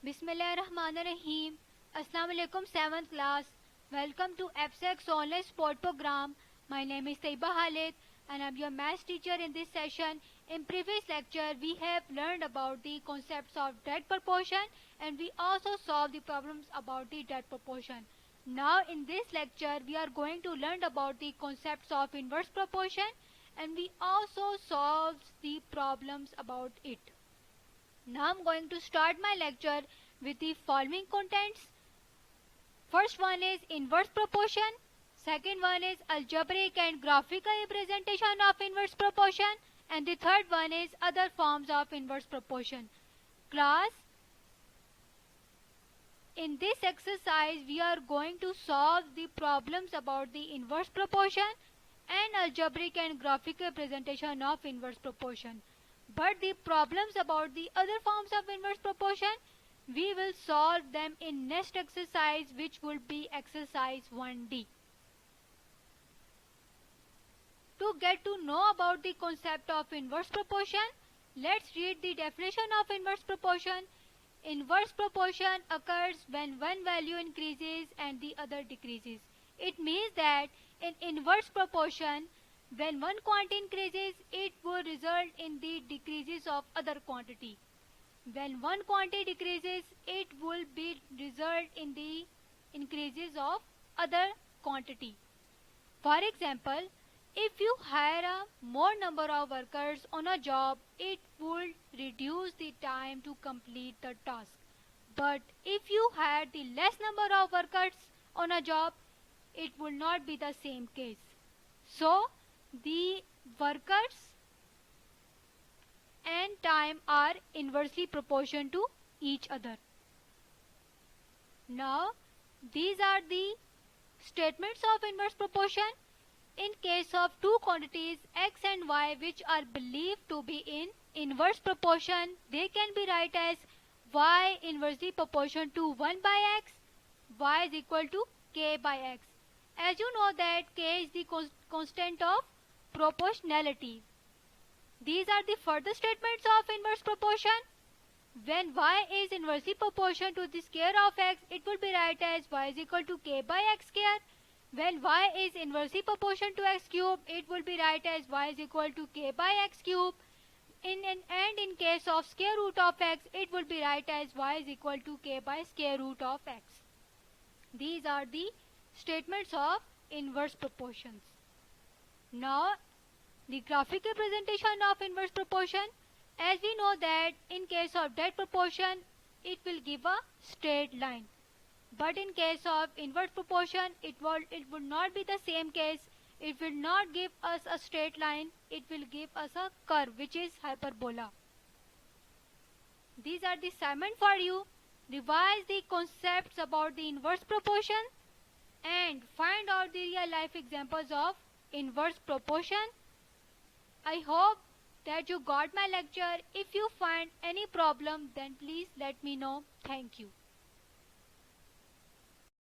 Bismillahirrahmanirrahim. Assalamu alaikum 7th class. Welcome to FSEX online sport program. My name is Taiba Khalid and I'm your math teacher in this session. In previous lecture we have learned about the concepts of direct proportion and we also solved the problems about the direct proportion. Now in this lecture we are going to learn about the concepts of inverse proportion and we also solved the problems about it. Now I'm going to start my lecture with the following contents. First one is inverse proportion. Second one is algebraic and graphical representation of inverse proportion. And the third one is other forms of inverse proportion. Class, in this exercise we are going to solve the problems about the inverse proportion and algebraic and graphical representation of inverse proportion. But the problems about the other forms of inverse proportion, we will solve them in next exercise, which will be exercise 1D. To get to know about the concept of inverse proportion, let's read the definition of inverse proportion. Inverse proportion occurs when one value increases and the other decreases. It means that in inverse proportion, when one quantity increases, it will result in the decreases of other quantity. When one quantity decreases, it will be result in the increases of other quantity. For example, if you hire a more number of workers on a job, it will reduce the time to complete the task. But if you hire the less number of workers on a job, it will not be the same case. So, the workers and time are inversely proportional to each other. Now, these are the statements of inverse proportion. In case of two quantities x and y which are believed to be in inverse proportion, they can be written as y inversely proportional to 1 by x, y is equal to k by x. As you know that k is the constant of proportionality. These are the further statements of inverse proportion. When y is inversely proportional to the square of x, it will be written as y is equal to k by x square. When y is inversely proportional to x cube, it will be written as y is equal to k by x cube. And in case of square root of x, it will be written as y is equal to k by square root of x. These are the statements of inverse proportions. Now, the graphic representation of inverse proportion. As we know that in case of direct proportion, it will give a straight line. But in case of inverse proportion, it would not be the same case. It will not give us a straight line. It will give us a curve, which is hyperbola. These are the assignment for you. Revise the concepts about the inverse proportion and find out the real life examples of inverse proportion. I hope that you got my lecture. If you find any problem, then please let me know. Thank you.